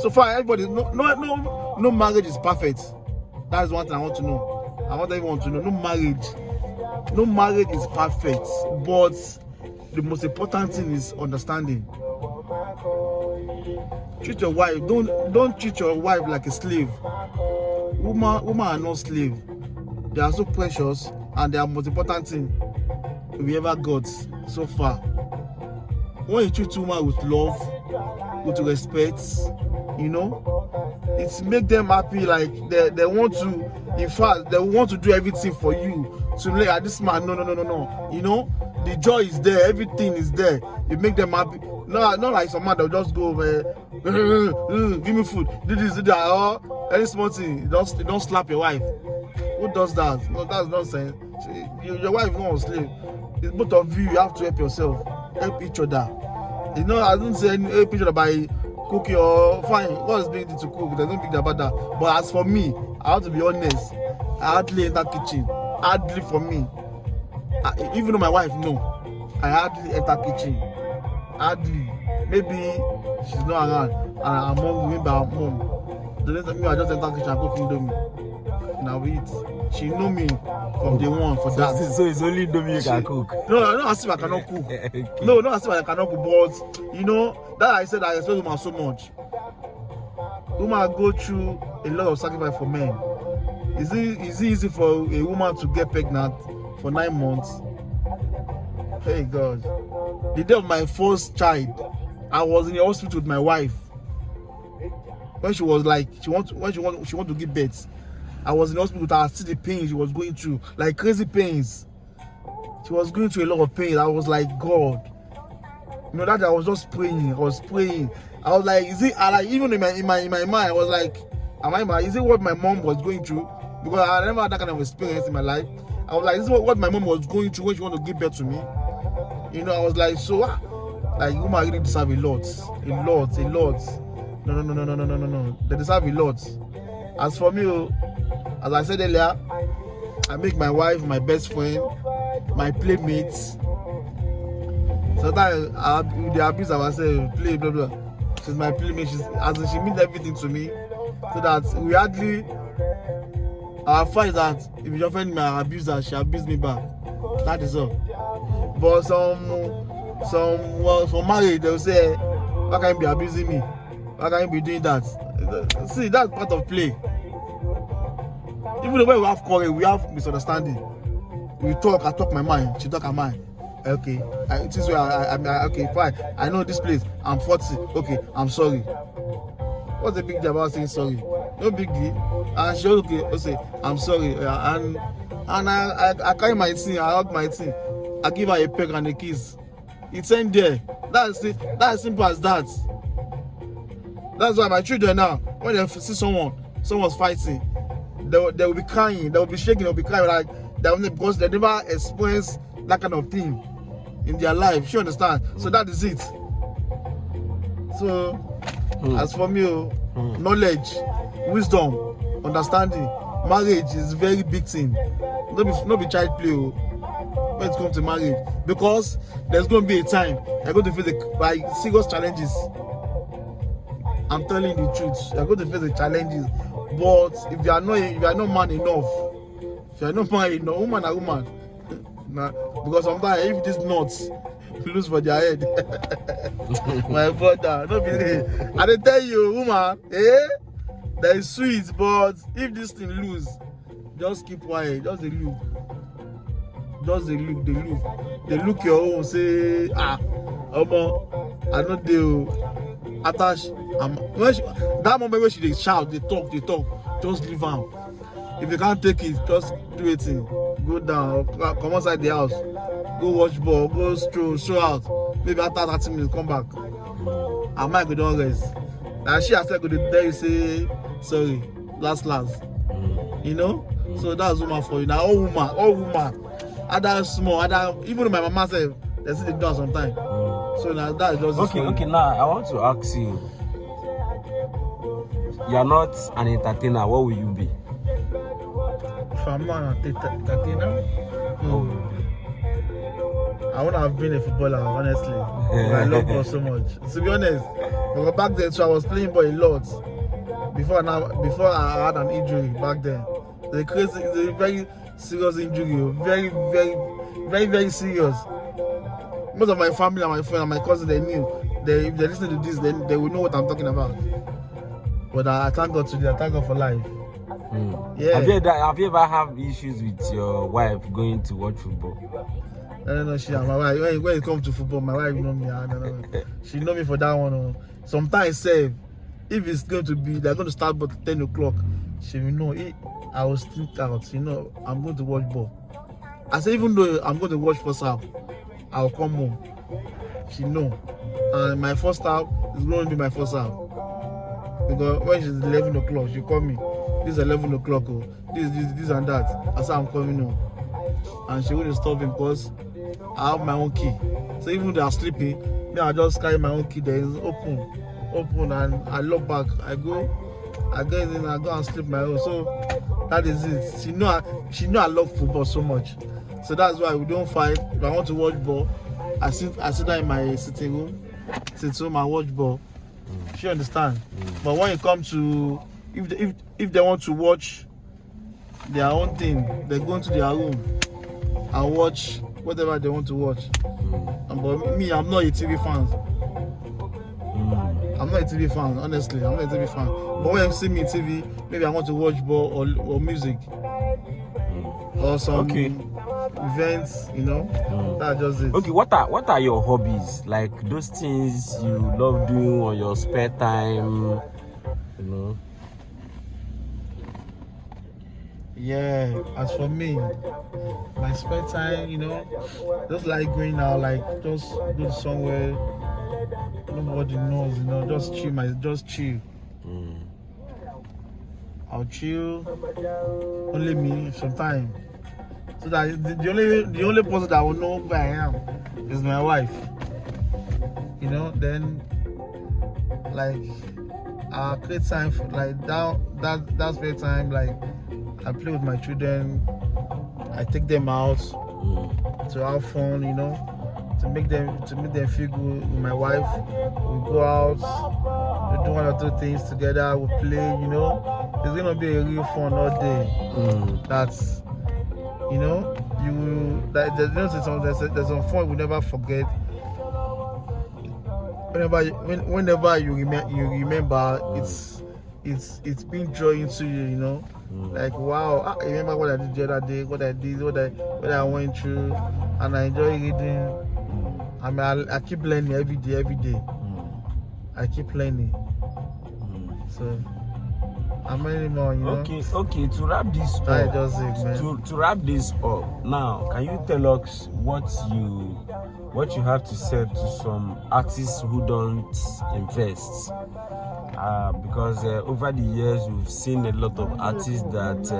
So far, everybody, no marriage is perfect. That is one thing I want to know. I want everyone to know. No marriage is perfect, but the most important thing is understanding. Treat your wife. Don't treat your wife like a slave. Women are not slave. They are so precious, and they are most important thing we ever got so far. When you treat women with love, with respect, you know, it make them happy. Like they want to, in fact, they want to do everything for you. To like this man, no. You know, the joy is there, everything is there. It make them happy. Not like some man that will just go, give me food, do this, do that, or any small thing. Don't slap your wife. Who does that? No, that's nonsense. Your wife is not a slave. It's both of you. You have to help yourself, help each other. You know, I don't say help each other by cooking or fine. What is big to cook? There's no big about that. But as for me, I have to be honest. I hardly enter kitchen. Hardly for me. Even though my wife know, I hardly enter kitchen. Hardly. Maybe she's not around and I'm hungry. Maybe I'm home. The next time I just enter kitchen and cook indomie. Now eat. She know me from day one for that. So it's only indomie you can cook. No, not as if I cannot cook. Okay. No, not as if I cannot cook. But you know that I said I respect women so much. Women go through a lot of sacrifice for men. Is it easy for a woman to get pregnant for 9 months? Hey God. The day of my first child, I was in the hospital with my wife. When she was like, she want to give birth. I was in the hospital with her. I see the pain she was going through, like crazy pains. She was going through a lot of pain. I was like, God. You know that I was just praying. I was like, is it? Even in my mind, I was like, is it what my mom was going through? Because I never had that kind of experience in my life. I was like, this is what my mom was going through when she wanted to give birth to me. You know, I was like, so like, women really deserve a lot. No. They deserve a lot. As for me, as I said earlier, I make my wife my best friend, my playmate. Sometimes they abuse ourselves, play, blah blah. She's my playmate. She means everything to me. So that we hardly. Our fight is that if your friend may abuse her, she abuse me back. That is all. But some marriage, they'll say, why can't you be abusing me? Why can't you be doing that? See, that's part of play. Even the way we have quarrel, we have misunderstanding. We talk, I talk my mind, she talk her mind. Okay, this is where okay, fine. I know this place, I'm 40. Okay, I'm sorry. What's the big deal about saying sorry? No big deal. And she okay, say, I'm sorry. And I carry my thing, I hug my thing. I give her a peck and a kiss. It's in there. That's it. That's as simple as that. That's why my children now, when they see someone's fighting, they will be crying, they will be shaking, they will be crying like because they never experienced that kind of thing in their life. You understand? So that is it. So as for me, knowledge, wisdom, understanding, marriage is very big thing. Not be child play when it comes to marriage, because there's going to be a time you're going to face serious challenges. I'm telling the truth. You're going to face the challenges. But if you are not man enough, if you are not man enough, woman are woman. Nah, because sometimes if these nuts lose for their head, my brother, no be there. I tell you, woman, that is sweet, but if this thing lose, just keep quiet. Just the look. They look your own, say, Omo, I don't do attach. That moment when she shout, they talk, just leave her. If you can't take it, just do it. Go down, come outside the house, go watch ball, go stroll out. Maybe after 30 minutes, come back. And Mike, we don't rest. And she has said, go to tell you, say, sorry, last. You know? So that's woman for you. Now, all woman. Other small, even my mama said, they see the door sometimes. So now that is just okay. Now I want to ask you. You are not an entertainer. What will you be? If I'm not an entertainer, I wouldn't have been a footballer, honestly. But I love ball so much. To be honest, because back then, so I was playing ball a lot. Before I had an injury back then. It's a very serious injury. Very, very, very, very serious. Most of my family and my friends and my cousins, they knew. If they listen to this, then they will know what I'm talking about. But I thank God today. I thank God for life. Yeah. Have you ever had issues with your wife going to watch football? No, she and my wife. When it comes to football, my wife know me. No. She know me for that one. Sometimes, say, if it's going to be, they're going to start about 10 o'clock. She will know. I will think out. I'm going to watch ball. I say, even though I'm going to watch first half, I'll come home. She know. And my first half is going to be my first half. Because when she's 11 o'clock, she call me. This is 11 o'clock. This and that. I say I'm coming home. And she wouldn't stop him because I have my own key. So even though they're sleeping, I just carry my own key there. It's open, and I lock back. I go in, I go and sleep my own. So that is it. She know I love football so much. So that's why we don't fight. If I want to watch ball, I sit down in my sitting room, and watch ball. She understand. But when it comes to if they want to watch their own thing, they go into their room and watch whatever they want to watch. But me, I'm not a TV fan. I'm not a TV fan, honestly. I'm not a TV fan. But when you see me on TV, maybe I want to watch ball or music or some events, That's just it. Okay, what are your hobbies? Like those things you love doing on your spare time, Yeah, as for me, my spare time, just like going out, like just go somewhere nobody knows, just chill. I'll chill, only me sometimes. So that the only person that will know who I am is my wife. Then like I create time for like that spare time, like I play with my children, I take them out to have fun, to make them feel good with my wife. We go out, we do one or two things together, we play, It's gonna be a real fun all day. That's there's some fun we never forget. Whenever you remember, it's been joy into you, Like wow, I remember what I did the other day, what I went through, and I enjoy reading. I keep learning every day. I keep learning. So I'm learning more, Okay. To wrap this up, to wrap this up, now can you tell us what you have to say to some artists who don't invest? Because over the years we've seen a lot of artists that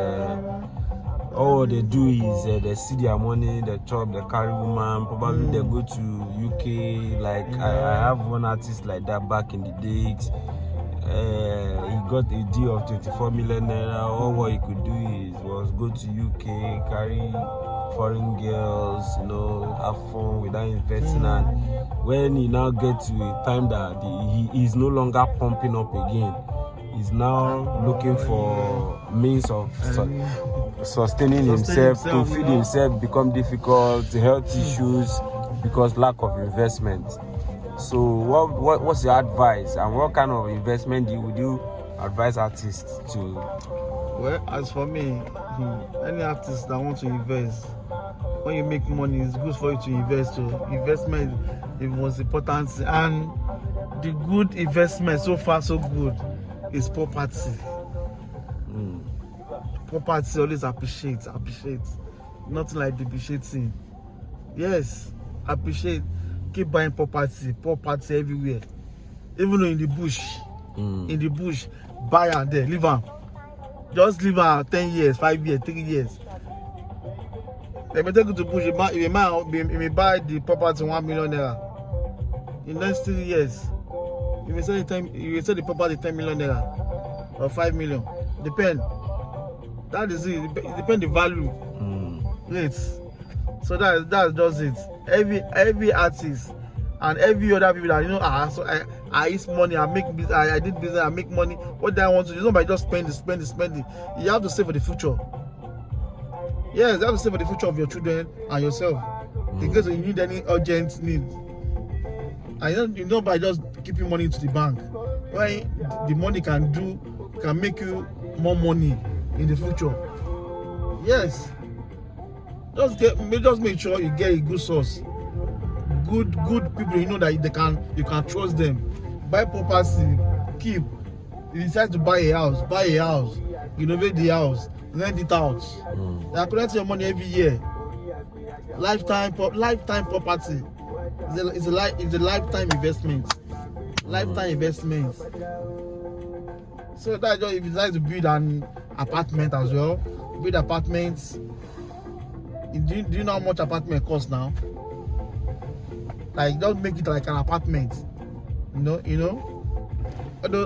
all they do is they see their money, they chop, they carry woman, probably they go to UK. Like I have one artist like that back in the days. He got a deal of 24 million naira. All what he could do was go to UK, carry foreign girls, have fun without investing. And when he now gets to a time that he is no longer pumping up again, he's now looking for means of sustaining himself, to feed himself become difficult, health issues because lack of investment. So what's your advice, and what kind of investment would you advise artists to? Well, as for me, any artist that wants to invest, when you make money, it's good for you to invest. So investment is the most important, and the good investment so far so good is property. Property always appreciate. Nothing like depreciating. Yes, appreciate. Keep buying property everywhere. Even in the bush, buy and there, leave them. Just leave them 10 years, 5 years, 3 years. They may take you to bush, you may buy the property 1 million naira. In the next 3 years, you may sell the property 10 million naira or 5 million. Depend. That is it. It depends the value. Rates. So that's just it. every artist and every other people that, you know, so I eat money, I make business, I did business, I make money. What do I want to do? It's not by just spending. You have to save for the future. Yes, you have to save for the future of your children and yourself. In case you need any urgent need. And you know by just keeping money into the bank, when the money can make you more money in the future. Yes. Just make sure you get a good source. Good people, you know, that you can trust them. Buy property, keep. You decide to buy a house, renovate the house, rent it out. You are collecting your money every year. Lifetime property. It's a lifetime investment. So that's just, if you decide to build an apartment as well, build apartments. Do you know how much apartment costs now? Like, don't make it like an apartment. You know.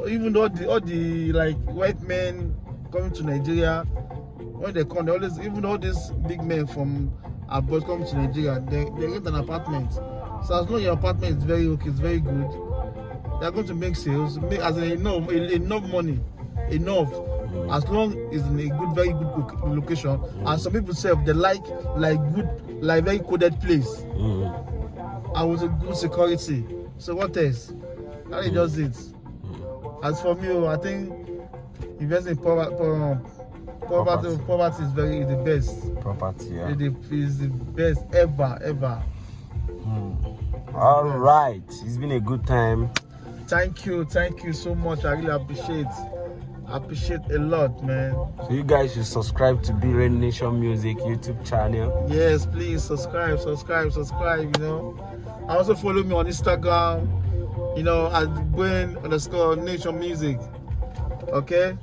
Even though all the like white men coming to Nigeria, when they come, even all these big men from abroad coming to Nigeria, they get an apartment. So as long as your apartment is very okay, it's very good, they are going to make sales, as enough money, as long as it's in a very good location. And some people say they like very coded place, and with a good security. So what else? That is just it. As for me, I think investing in poverty is the best. Property, yeah. Is the best ever. All right, it's been a good time. Thank you so much. I really appreciate a lot, man. So you guys should subscribe to Be Rain Nation Music YouTube channel. Yes, please subscribe. You know, also follow me on Instagram. You know, at Brain_Nation Music. Okay,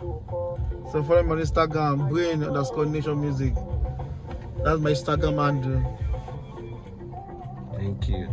so follow me on Instagram, Brain_Nation Music. That's my Instagram handle. Thank you.